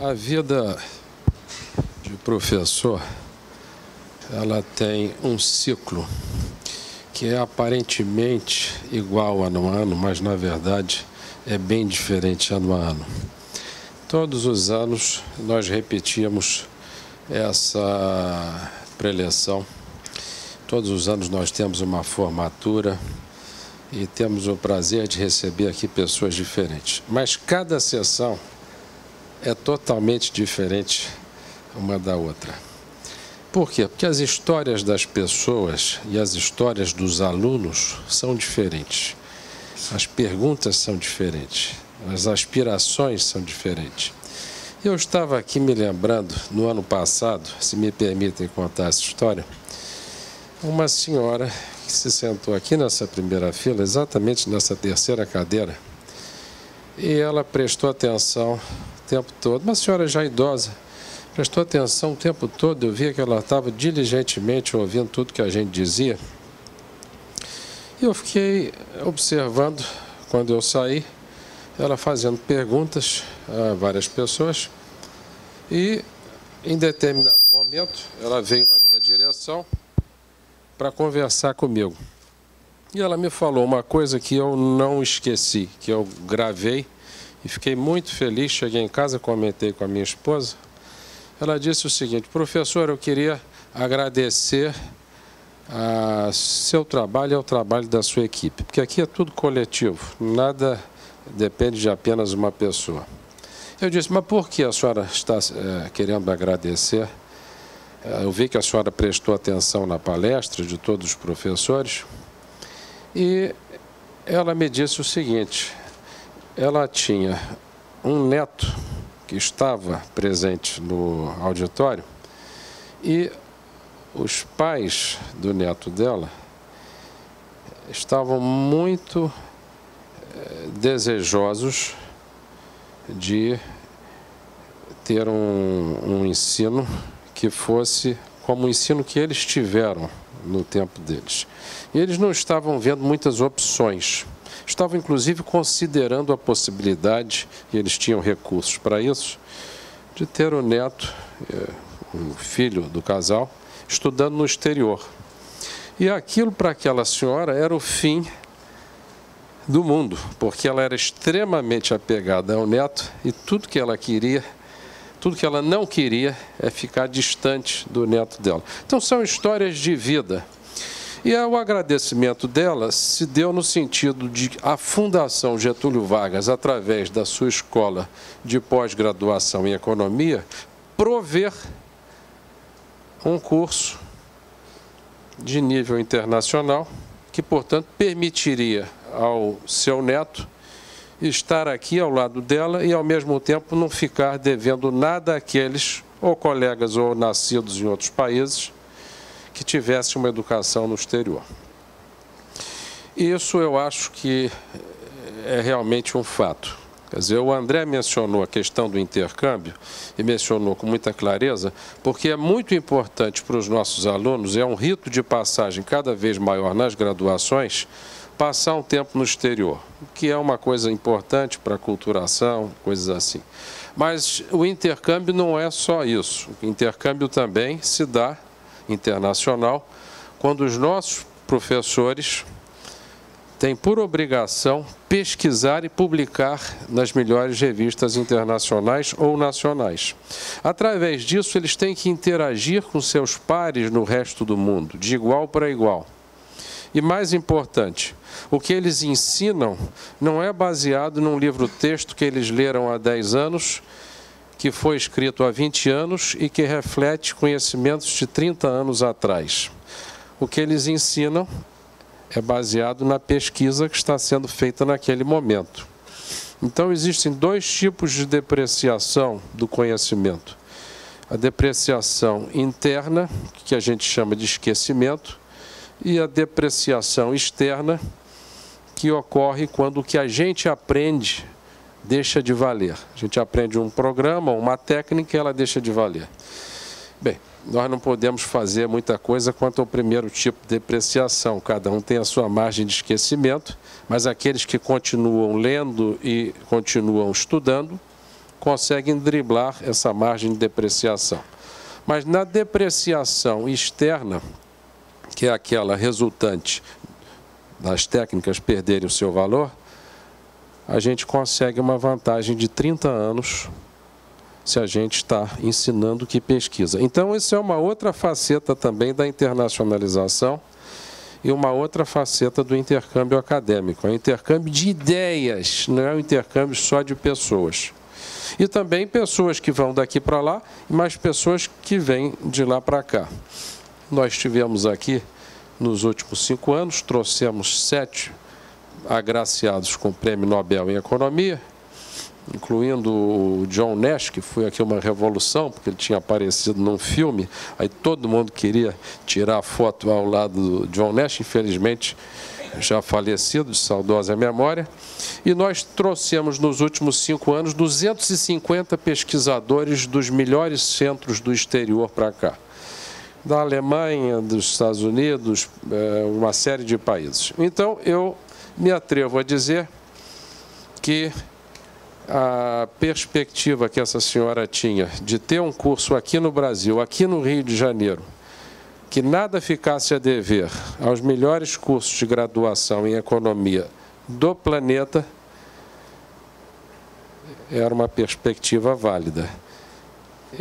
A vida de professor, ela tem um ciclo que é aparentemente igual ano a ano, mas na verdade é bem diferente ano a ano. Todos os anos nós repetimos essa preleção. Todos os anos nós temos uma formatura e temos o prazer de receber aqui pessoas diferentes. Mas cada sessão é totalmente diferente uma da outra. Por quê? Porque as histórias das pessoas e as histórias dos alunos são diferentes. As perguntas são diferentes. As aspirações são diferentes. Eu estava aqui me lembrando, no ano passado, se me permitem contar essa história, uma senhora que se sentou aqui nessa primeira fila, exatamente nessa terceira cadeira, e ela prestou atenção o tempo todo, uma senhora já idosa, prestou atenção o tempo todo, eu via que ela estava diligentemente ouvindo tudo que a gente dizia. E eu fiquei observando, quando eu saí, ela fazendo perguntas a várias pessoas e, em determinado momento, ela veio na minha direção para conversar comigo. E ela me falou uma coisa que eu não esqueci, que eu gravei e fiquei muito feliz. Cheguei em casa, comentei com a minha esposa. Ela disse o seguinte: professor, eu queria agradecer a seu trabalho e ao trabalho da sua equipe, porque aqui é tudo coletivo, nada depende de apenas uma pessoa. Eu disse, mas por que a senhora está querendo agradecer? Eu vi que a senhora prestou atenção na palestra de todos os professores e ela me disse o seguinte: ela tinha um neto que estava presente no auditório e os pais do neto dela estavam muito desejosos de ter um ensino que fosse como o ensino que eles tiveram no tempo deles. E eles não estavam vendo muitas opções. Estavam, inclusive, considerando a possibilidade, e eles tinham recursos para isso, de ter o neto, o filho do casal, estudando no exterior. E aquilo, para aquela senhora, era o fim do mundo, porque ela era extremamente apegada ao neto e tudo que ela queria, tudo que ela não queria é ficar distante do neto dela. Então, são histórias de vida. E o agradecimento dela se deu no sentido de a Fundação Getúlio Vargas, através da sua escola de pós-graduação em economia, prover um curso de nível internacional que, portanto, permitiria ao seu neto estar aqui ao lado dela e, ao mesmo tempo, não ficar devendo nada àqueles, ou colegas ou nascidos em outros países, que tivesse uma educação no exterior. Isso eu acho que é realmente um fato. Quer dizer, o André mencionou a questão do intercâmbio e mencionou com muita clareza, porque é muito importante para os nossos alunos, é um rito de passagem cada vez maior nas graduações, passar um tempo no exterior, que é uma coisa importante para a aculturação, coisas assim. Mas o intercâmbio não é só isso. O intercâmbio também se dá internacional, quando os nossos professores têm por obrigação pesquisar e publicar nas melhores revistas internacionais ou nacionais. Através disso, eles têm que interagir com seus pares no resto do mundo, de igual para igual. E mais importante, o que eles ensinam não é baseado num livro-texto que eles leram há 10 anos, que foi escrito há 20 anos e que reflete conhecimentos de 30 anos atrás. O que eles ensinam é baseado na pesquisa que está sendo feita naquele momento. Então, existem dois tipos de depreciação do conhecimento. A depreciação interna, que a gente chama de esquecimento, e a depreciação externa, que ocorre quando o que a gente aprende deixa de valer. A gente aprende um programa, uma técnica, e ela deixa de valer. Bem, nós não podemos fazer muita coisa quanto ao primeiro tipo de depreciação. Cada um tem a sua margem de esquecimento, mas aqueles que continuam lendo e continuam estudando, conseguem driblar essa margem de depreciação. Mas na depreciação externa, que é aquela resultante das técnicas perderem o seu valor, a gente consegue uma vantagem de 30 anos se a gente está ensinando que pesquisa. Então, isso é uma outra faceta também da internacionalização e uma outra faceta do intercâmbio acadêmico. É o intercâmbio de ideias, não é o intercâmbio só de pessoas. E também pessoas que vão daqui para lá, mas pessoas que vêm de lá para cá. Nós tivemos aqui, nos últimos 5 anos, trouxemos 7 agraciados com o Prêmio Nobel em Economia, incluindo o John Nash, que foi aqui uma revolução, porque ele tinha aparecido num filme, aí todo mundo queria tirar foto ao lado do John Nash, infelizmente já falecido, de saudosa memória, e nós trouxemos nos últimos 5 anos 250 pesquisadores dos melhores centros do exterior para cá, da Alemanha, dos Estados Unidos, uma série de países. Então, eu me atrevo a dizer que a perspectiva que essa senhora tinha de ter um curso aqui no Brasil, aqui no Rio de Janeiro, que nada ficasse a dever aos melhores cursos de graduação em economia do planeta, era uma perspectiva válida.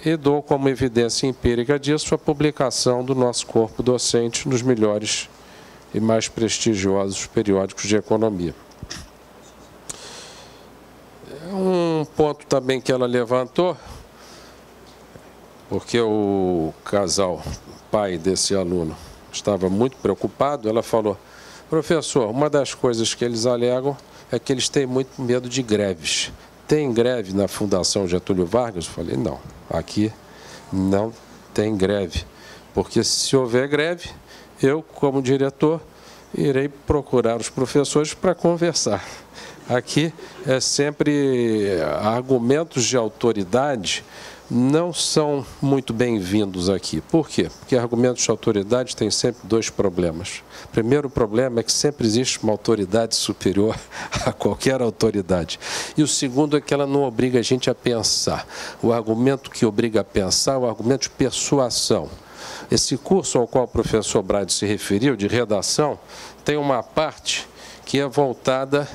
E dou como evidência empírica disso a publicação do nosso corpo docente nos melhores e mais prestigiosos periódicos de economia. Um ponto também que ela levantou, porque o casal, pai desse aluno, estava muito preocupado, ela falou: professor, uma das coisas que eles alegam é que eles têm muito medo de greves. Tem greve na Fundação Getúlio Vargas? Eu falei: não, aqui não tem greve, porque se houver greve, eu, como diretor, irei procurar os professores para conversar. Aqui é sempre argumentos de autoridade não são muito bem-vindos aqui. Por quê? Porque argumentos de autoridade têm sempre 2 problemas. O primeiro problema é que sempre existe uma autoridade superior a qualquer autoridade. E o segundo é que ela não obriga a gente a pensar. O argumento que obriga a pensar é o argumento de persuasão. Esse curso ao qual o professor Brade se referiu, de redação, tem uma parte que é voltada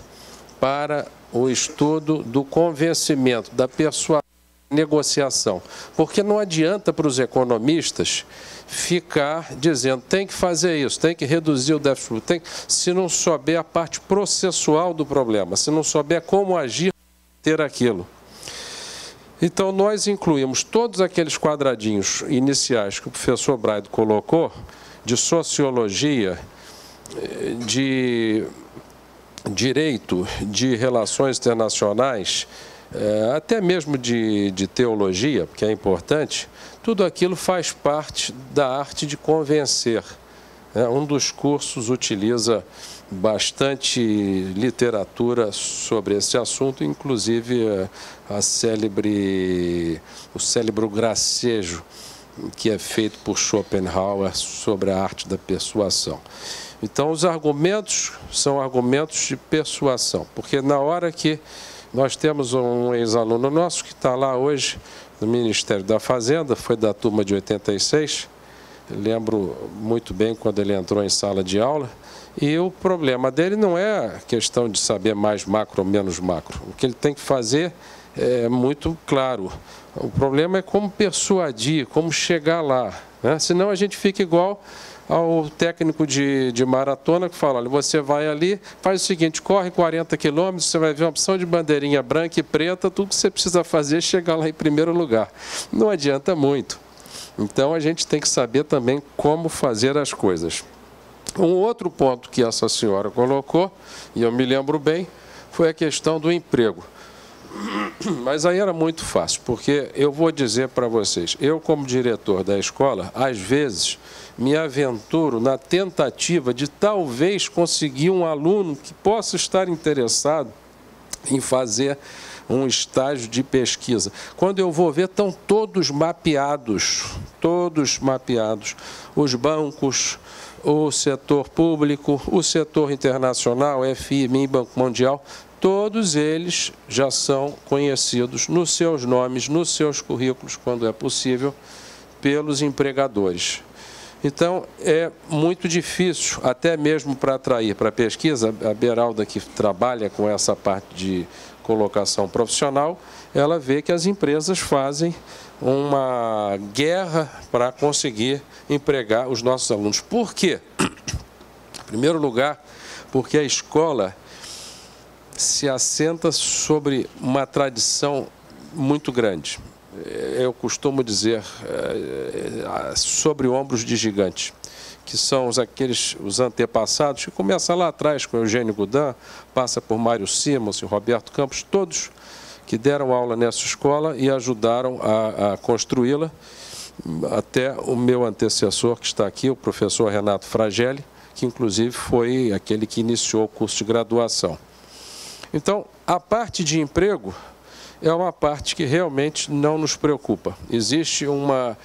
para o estudo do convencimento, da persuasão, da negociação. Porque não adianta para os economistas ficar dizendo tem que fazer isso, tem que reduzir o déficit, se não souber a parte processual do problema, se não souber como agir para ter aquilo. Então, nós incluímos todos aqueles quadradinhos iniciais que o professor Braido colocou, de sociologia, de direito, de relações internacionais, até mesmo de teologia, porque é importante, tudo aquilo faz parte da arte de convencer. Um dos cursos utiliza bastante literatura sobre esse assunto, inclusive o célebre gracejo que é feito por Schopenhauer sobre a arte da persuasão. Então, os argumentos são argumentos de persuasão, porque na hora que nós temos um ex-aluno nosso que está lá hoje no Ministério da Fazenda, foi da turma de 86, lembro muito bem quando ele entrou em sala de aula, e o problema dele não é a questão de saber mais macro ou menos macro. O que ele tem que fazer é muito claro. O problema é como persuadir, como chegar lá, né? Senão a gente fica igual ao técnico de maratona que fala: olha, você vai ali, faz o seguinte, corre 40 quilômetros, você vai ver uma opção de bandeirinha branca e preta, tudo que você precisa fazer é chegar lá em primeiro lugar. Não adianta muito. Então, a gente tem que saber também como fazer as coisas. Um outro ponto que essa senhora colocou, e eu me lembro bem, foi a questão do emprego. Mas aí era muito fácil, porque eu vou dizer para vocês, eu como diretor da escola, às vezes me aventuro na tentativa de talvez conseguir um aluno que possa estar interessado em fazer um estágio de pesquisa. Quando eu vou ver, estão todos mapeados, os bancos, o setor público, o setor internacional, FMI, Banco Mundial, todos eles já são conhecidos nos seus nomes, nos seus currículos, quando é possível, pelos empregadores. Então, é muito difícil, até mesmo para atrair para a pesquisa. A Beralda, que trabalha com essa parte de colocação profissional, ela vê que as empresas fazem uma guerra para conseguir empregar os nossos alunos. Por quê? Em primeiro lugar, porque a escola se assenta sobre uma tradição muito grande. Eu costumo dizer, sobre ombros de gigantes, que são os antepassados, que começam lá atrás com Eugênio Goudin, passa por Mário Simons e Roberto Campos, todos que deram aula nessa escola e ajudaram a construí-la, até o meu antecessor que está aqui, o professor Renato Fragelli, que inclusive foi aquele que iniciou o curso de graduação. Então, a parte de emprego é uma parte que realmente não nos preocupa. Existe uma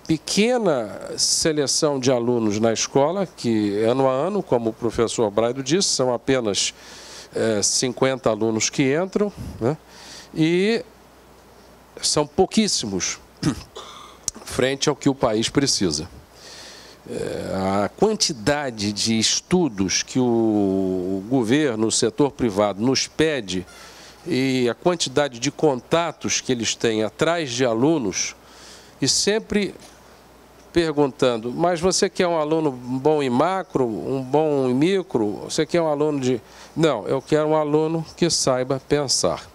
pequena seleção de alunos na escola, que ano a ano, como o professor Braido disse, são apenas 50 alunos que entram, né? E são pouquíssimos frente ao que o país precisa. A quantidade de estudos que o governo, o setor privado nos pede e a quantidade de contatos que eles têm atrás de alunos e sempre perguntando, mas você quer um aluno bom em macro, um bom em micro? Você quer um aluno de... Não, eu quero um aluno que saiba pensar.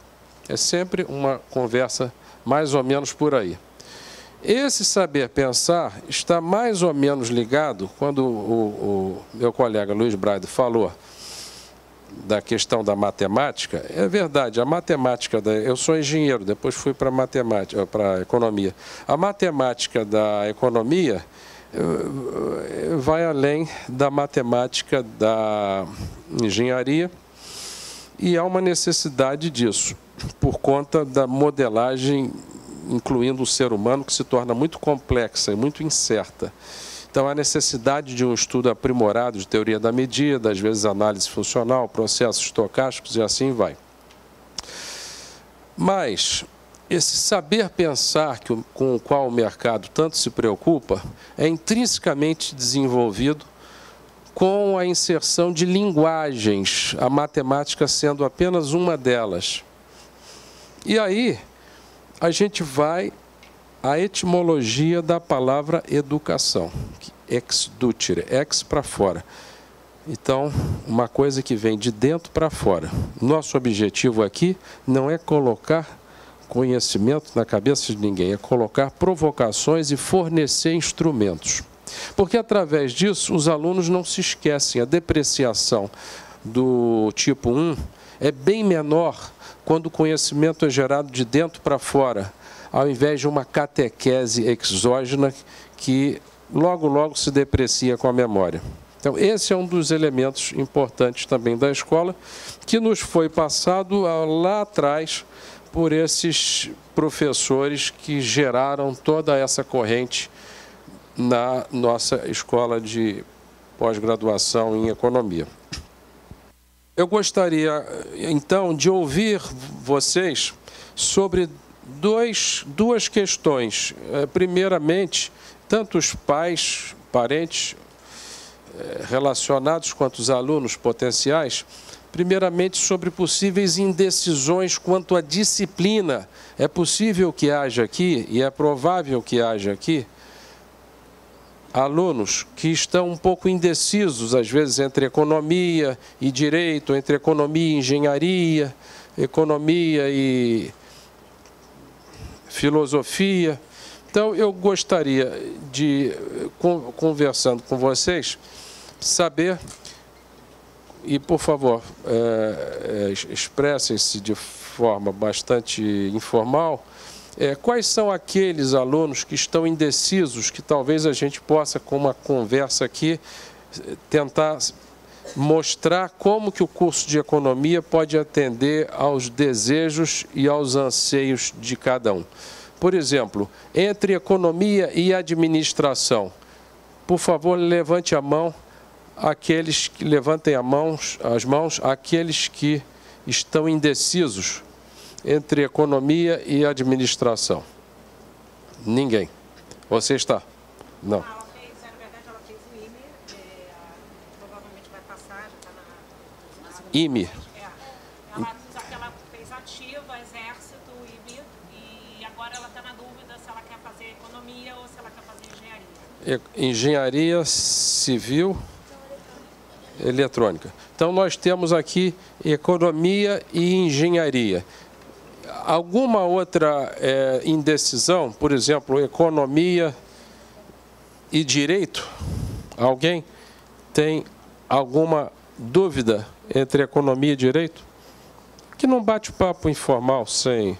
É sempre uma conversa mais ou menos por aí. Esse saber pensar está mais ou menos ligado, quando o meu colega Luiz Braido falou da questão da matemática. É verdade, a matemática, eu sou engenheiro, depois fui para matemática, para economia. A matemática da economia vai além da matemática da engenharia e há uma necessidade disso, por conta da modelagem, incluindo o ser humano, que se torna muito complexa e muito incerta. Então, há necessidade de um estudo aprimorado de teoria da medida, às vezes análise funcional, processos estocásticos e assim vai. Mas esse saber pensar com o qual o mercado tanto se preocupa é intrinsecamente desenvolvido com a inserção de linguagens, a matemática sendo apenas uma delas. E aí a gente vai à etimologia da palavra educação, ex ducere, ex para fora. Então, uma coisa que vem de dentro para fora. Nosso objetivo aqui não é colocar conhecimento na cabeça de ninguém, é colocar provocações e fornecer instrumentos. Porque através disso os alunos não se esquecem. A depreciação do tipo 1 é bem menor quando o conhecimento é gerado de dentro para fora, ao invés de uma catequese exógena que logo se deprecia com a memória. Então, esse é um dos elementos importantes também da escola, que nos foi passado lá atrás por esses professores que geraram toda essa corrente na nossa escola de pós-graduação em economia. Eu gostaria, então, de ouvir vocês sobre duas questões. Primeiramente, tanto os pais, parentes relacionados, quanto os alunos potenciais, primeiramente sobre possíveis indecisões quanto à disciplina. É possível que haja aqui, e é provável que haja aqui, alunos que estão um pouco indecisos, às vezes, entre economia e direito, entre economia e engenharia, economia e filosofia. Então, eu gostaria de, conversando com vocês, saber, e por favor, expressem-se de forma bastante informal, quais são aqueles alunos que estão indecisos, que talvez a gente possa, com uma conversa aqui, tentar mostrar como que o curso de economia pode atender aos desejos e aos anseios de cada um. Por exemplo, entre economia e administração, por favor, levante a mão aqueles que levantem as mãos, aqueles que estão indecisos entre economia e administração. Ninguém. Você está? Não. Na verdade, ela fez o IME, provavelmente vai passar, já está na IME. Ela fez ativa, exército, IME, e agora ela está na dúvida se ela quer fazer economia ou se ela quer fazer engenharia. Engenharia civil eletrônica. Então, nós temos aqui economia e engenharia. Alguma outra indecisão, por exemplo, economia e direito? Alguém tem alguma dúvida entre economia e direito? Que não bate papo informal sem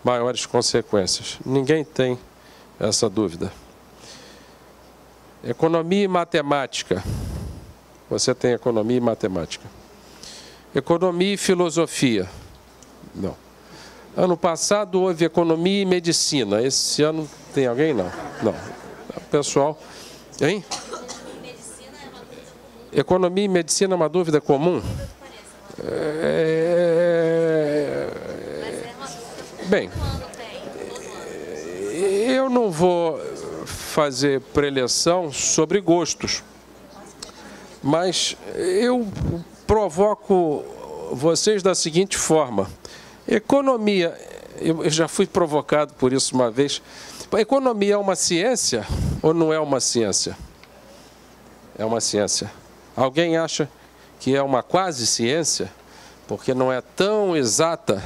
maiores consequências. Ninguém tem essa dúvida. Economia e matemática. Você tem economia e matemática. Economia e filosofia. Não. Ano passado houve economia e medicina. Esse ano tem alguém? Não. Não. Pessoal, hein? Economia e medicina é uma dúvida comum? Bem, eu não vou fazer preleção sobre gostos, mas eu provoco vocês da seguinte forma. Economia, eu já fui provocado por isso uma vez. Economia é uma ciência ou não é uma ciência? É uma ciência. Alguém acha que é uma quase ciência, porque não é tão exata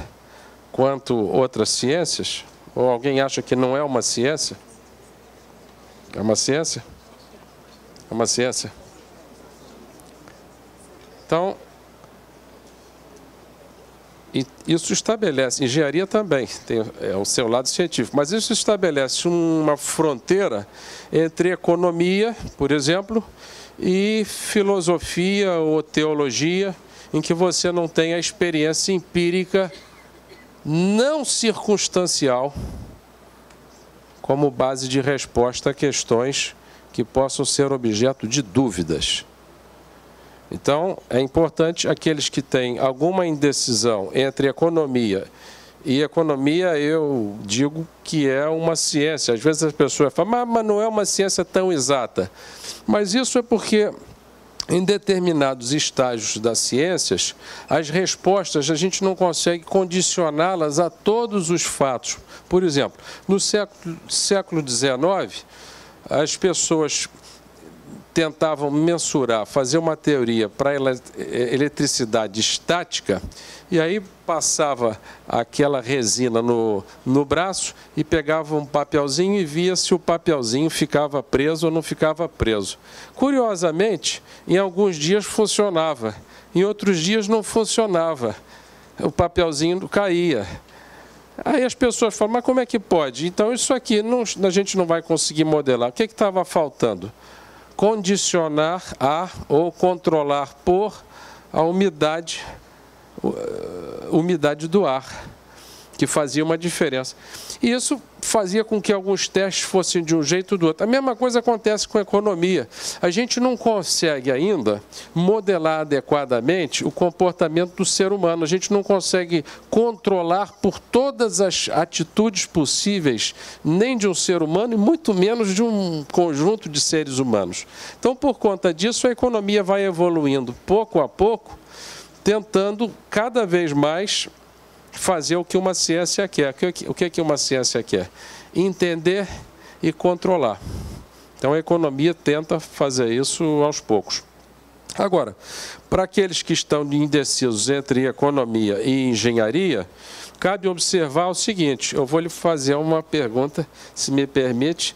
quanto outras ciências? Ou alguém acha que não é uma ciência? É uma ciência? É uma ciência. Então, isso estabelece, engenharia também tem o seu lado científico, mas isso estabelece uma fronteira entre economia, por exemplo, e filosofia ou teologia, em que você não tem a experiência empírica não circunstancial como base de resposta a questões que possam ser objeto de dúvidas. Então, é importante aqueles que têm alguma indecisão entre economia e economia, eu digo que é uma ciência. Às vezes as pessoas falam, mas não é uma ciência tão exata. Mas isso é porque, em determinados estágios das ciências, as respostas a gente não consegue condicioná-las a todos os fatos. Por exemplo, no século XIX, as pessoas tentavam mensurar, fazer uma teoria para eletricidade estática, e aí passava aquela resina no braço e pegava um papelzinho e via se o papelzinho ficava preso ou não ficava preso. Curiosamente, em alguns dias funcionava, em outros dias não funcionava, o papelzinho caía. Aí as pessoas falam, mas como é que pode? Então isso aqui a gente não vai conseguir modelar. O que estava faltando? Condicionar ou controlar por a umidade do ar, que fazia uma diferença. E isso fazia com que alguns testes fossem de um jeito ou do outro. A mesma coisa acontece com a economia. A gente não consegue ainda modelar adequadamente o comportamento do ser humano. A gente não consegue controlar por todas as atitudes possíveis, nem de um ser humano e muito menos de um conjunto de seres humanos. Então, por conta disso, a economia vai evoluindo pouco a pouco, tentando cada vez mais fazer o que uma ciência quer. O que uma ciência quer? Entender e controlar. Então, a economia tenta fazer isso aos poucos. Agora, para aqueles que estão indecisos entre economia e engenharia, cabe observar o seguinte, eu vou lhe fazer uma pergunta, se me permite,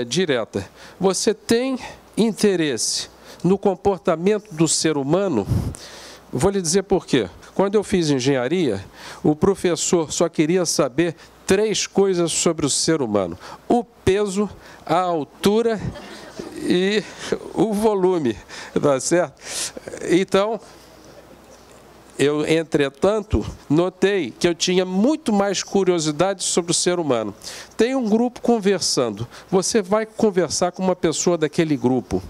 direta. Você tem interesse no comportamento do ser humano? Vou lhe dizer por quê. Quando eu fiz engenharia, o professor só queria saber 3 coisas sobre o ser humano: o peso, a altura e o volume, tá certo? Então, eu, entretanto, notei que eu tinha muito mais curiosidade sobre o ser humano. Tem um grupo conversando, você vai conversar com uma pessoa daquele grupo.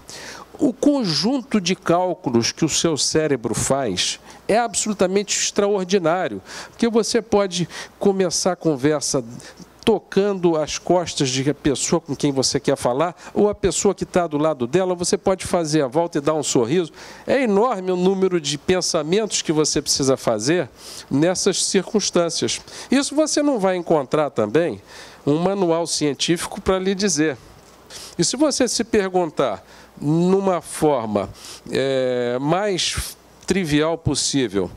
o conjunto de cálculos que o seu cérebro faz é absolutamente extraordinário, porque você pode começar a conversa tocando as costas de a pessoa com quem você quer falar, ou a pessoa que está do lado dela, você pode fazer a volta e dar um sorriso. É enorme o número de pensamentos que você precisa fazer nessas circunstâncias. Isso você não vai encontrar também um manual científico para lhe dizer. E se você se perguntar numa forma mais trivial possível,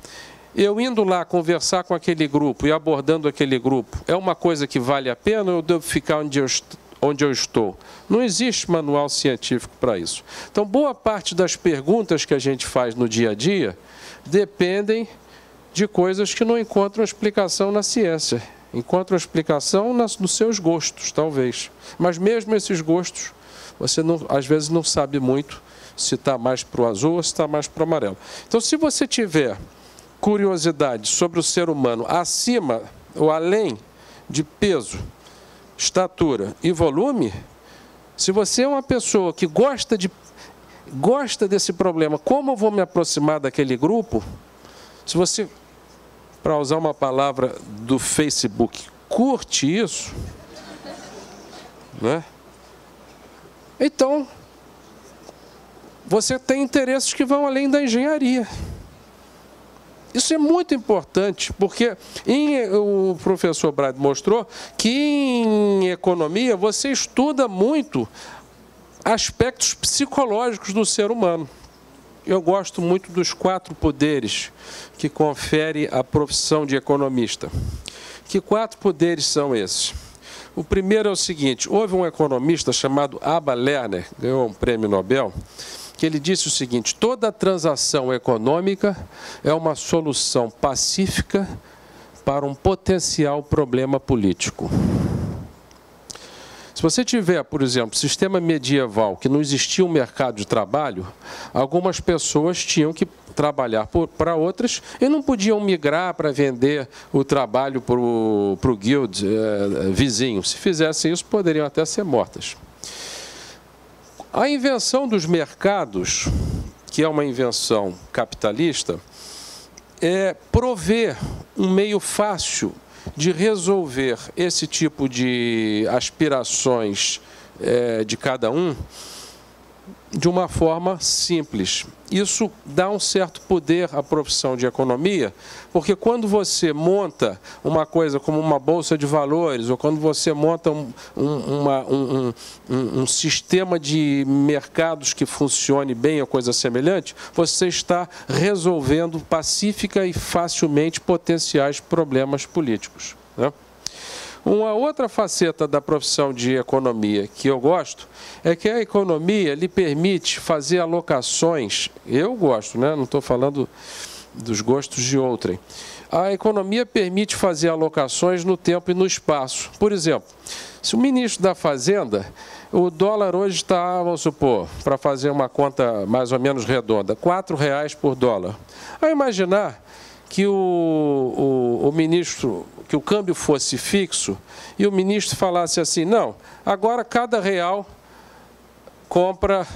eu indo lá conversar com aquele grupo e abordando aquele grupo, é uma coisa que vale a pena ou eu devo ficar onde eu estou? Não existe manual científico para isso. Então, boa parte das perguntas que a gente faz no dia a dia dependem de coisas que não encontram explicação na ciência. Encontram explicação nos seus gostos, talvez. Mas mesmo esses gostos, você não, às vezes não sabe muito se está mais para o azul ou se está mais para o amarelo. Então, se você tiver curiosidade sobre o ser humano acima ou além de peso, estatura e volume, se você é uma pessoa que gosta desse problema, como eu vou me aproximar daquele grupo, se você, para usar uma palavra do Facebook, curte isso, né? Então, você tem interesses que vão além da engenharia. Isso é muito importante, porque o professor Brade mostrou que em economia você estuda muito aspectos psicológicos do ser humano. Eu gosto muito dos 4 poderes que confere a profissão de economista. Que 4 poderes são esses? O primeiro é o seguinte: houve um economista chamado Abba Lerner, ganhou um prêmio Nobel, que ele disse o seguinte: toda transação econômica é uma solução pacífica para um potencial problema político. Se você tiver, por exemplo, sistema medieval, que não existia um mercado de trabalho, algumas pessoas tinham que trabalhar para outras e não podiam migrar para vender o trabalho para o guild vizinho. Se fizessem isso, poderiam até ser mortas. A invenção dos mercados, que é uma invenção capitalista, é prover um meio fácil de resolver esse tipo de aspirações de cada um de uma forma simples. Isso dá um certo poder à profissão de economia, porque quando você monta uma coisa como uma bolsa de valores, ou quando você monta um sistema de mercados que funcione bem ou coisa semelhante, você está resolvendo pacífica e facilmente potenciais problemas políticos, né? Uma outra faceta da profissão de economia que eu gosto é que a economia lhe permite fazer alocações. Eu gosto, né? Não estou falando dos gostos de outrem. A economia permite fazer alocações no tempo e no espaço. Por exemplo, se o ministro da Fazenda, o dólar hoje está, vamos supor, para fazer uma conta mais ou menos redonda, R$4 por dólar. A imaginar que o ministro, que o câmbio fosse fixo e o ministro falasse assim: não, agora cada real compra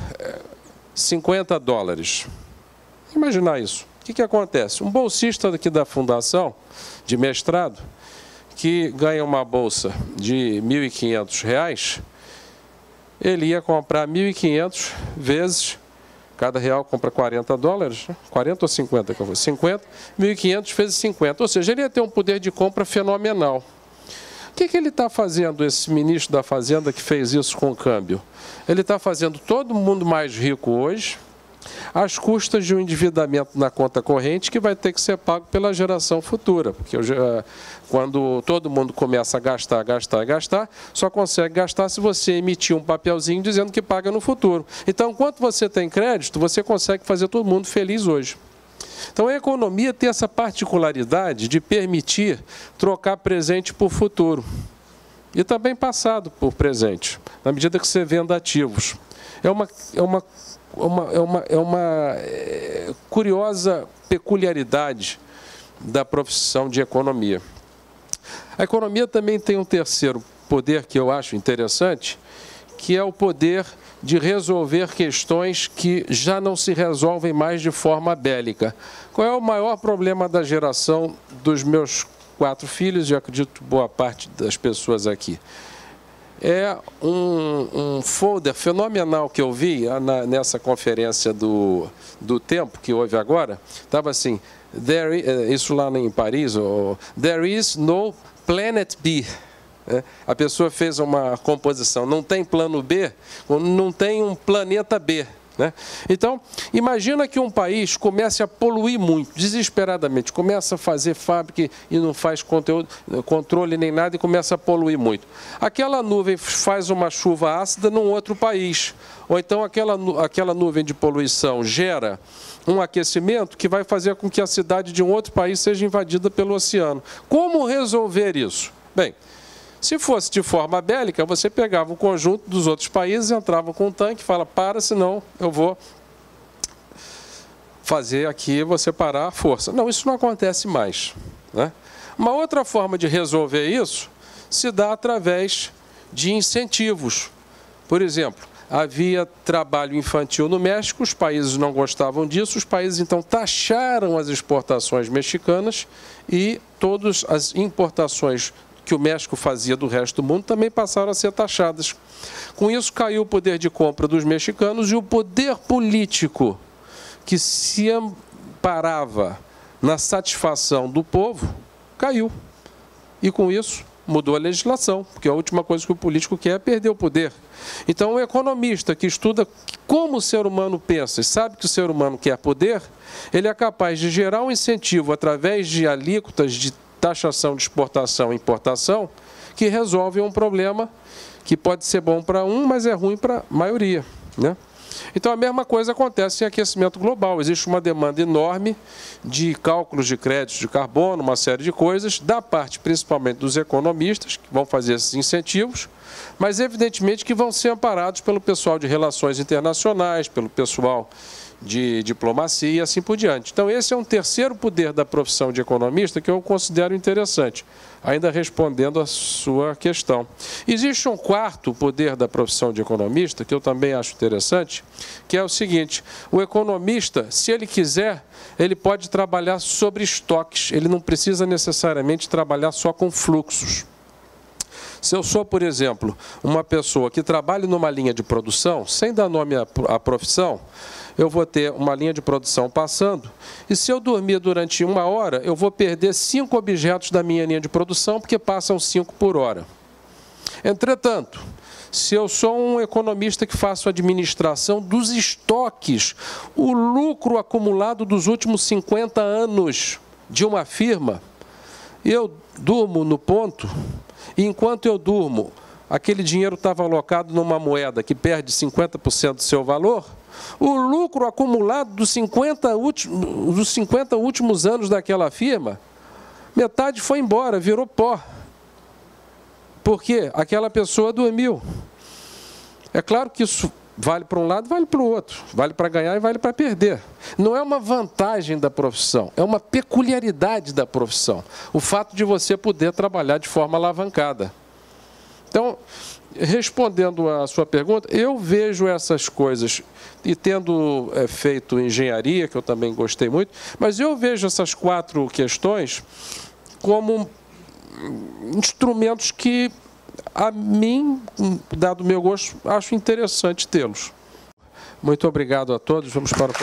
$50. Imaginar isso. O que acontece? Um bolsista aqui da fundação, de mestrado, que ganha uma bolsa de R$1.500, ele ia comprar 1.500 vezes... Cada real compra $40, 40 ou 50? 50, 1.500 vezes 50. Ou seja, ele ia ter um poder de compra fenomenal. O que ele está fazendo, esse ministro da Fazenda que fez isso com o câmbio? Ele está fazendo todo mundo mais rico hoje, às custas de um endividamento na conta corrente que vai ter que ser pago pela geração futura. Porque quando todo mundo começa a gastar, só consegue gastar se você emitir um papelzinho dizendo que paga no futuro. Então, enquanto você tem crédito, você consegue fazer todo mundo feliz hoje. Então, a economia tem essa particularidade de permitir trocar presente por futuro. E também passado por presente, na medida que você venda ativos. É uma curiosa peculiaridade da profissão de economia. A economia também tem um terceiro poder que eu acho interessante, que é o poder de resolver questões que já não se resolvem mais de forma bélica. Qual é o maior problema da geração dos meus 4 filhos, e acredito boa parte das pessoas aqui? É um folder fenomenal que eu vi nessa conferência do Tempo, que houve agora. Estava assim, isso lá em Paris, There is no Planet B. A pessoa fez uma composição, não tem plano B, não tem um planeta B. Então, imagina que um país comece a poluir muito, desesperadamente, começa a fazer fábrica e não faz controle nem nada e começa a poluir muito. Aquela nuvem faz uma chuva ácida num outro país, ou então aquela nuvem de poluição gera um aquecimento que vai fazer com que a cidade de um outro país seja invadida pelo oceano. Como resolver isso? Bem, se fosse de forma bélica, você pegava o conjunto dos outros países, entrava com um tanque e fala, para, senão eu vou fazer aqui você parar a força. Não, isso não acontece mais. Uma outra forma de resolver isso se dá através de incentivos. Por exemplo, havia trabalho infantil no México, os países não gostavam disso, os países então taxaram as exportações mexicanas e todas as importações que o México fazia do resto do mundo também passaram a ser taxadas. Com isso, caiu o poder de compra dos mexicanos e o poder político que se amparava na satisfação do povo, caiu. E com isso, mudou a legislação, porque a última coisa que o político quer é perder o poder. Então, o economista que estuda como o ser humano pensa e sabe que o ser humano quer poder, ele é capaz de gerar um incentivo através de alíquotas de taxação de exportação e importação, que resolve um problema que pode ser bom para um, mas é ruim para a maioria. Então, a mesma coisa acontece em aquecimento global. Existe uma demanda enorme de cálculos de créditos de carbono, uma série de coisas, da parte principalmente dos economistas, que vão fazer esses incentivos, mas evidentemente que vão ser amparados pelo pessoal de relações internacionais, pelo pessoal de diplomacia e assim por diante. Então, esse é um terceiro poder da profissão de economista que eu considero interessante, ainda respondendo a sua questão. Existe um quarto poder da profissão de economista, que eu também acho interessante, que é o seguinte: o economista, se ele quiser, ele pode trabalhar sobre estoques, ele não precisa necessariamente trabalhar só com fluxos. Se eu sou, por exemplo, uma pessoa que trabalha numa linha de produção, sem dar nome à profissão, eu vou ter uma linha de produção passando, e se eu dormir durante 1 hora, eu vou perder 5 objetos da minha linha de produção, porque passam 5 por hora. Entretanto, se eu sou um economista que faço administração dos estoques, o lucro acumulado dos últimos 50 anos de uma firma, eu durmo no ponto, e enquanto eu durmo, aquele dinheiro estava alocado numa moeda que perde 50% do seu valor, o lucro acumulado dos 50 últimos anos daquela firma, metade foi embora, virou pó. Porque aquela pessoa dormiu. É claro que isso vale para um lado e vale para o outro. Vale para ganhar e vale para perder. Não é uma vantagem da profissão, é uma peculiaridade da profissão. O fato de você poder trabalhar de forma alavancada. Então, respondendo à sua pergunta, eu vejo essas coisas, e tendo feito engenharia, que eu também gostei muito, mas eu vejo essas 4 questões como instrumentos que, a mim, dado o meu gosto, acho interessante tê-los. Muito obrigado a todos. Vamos para o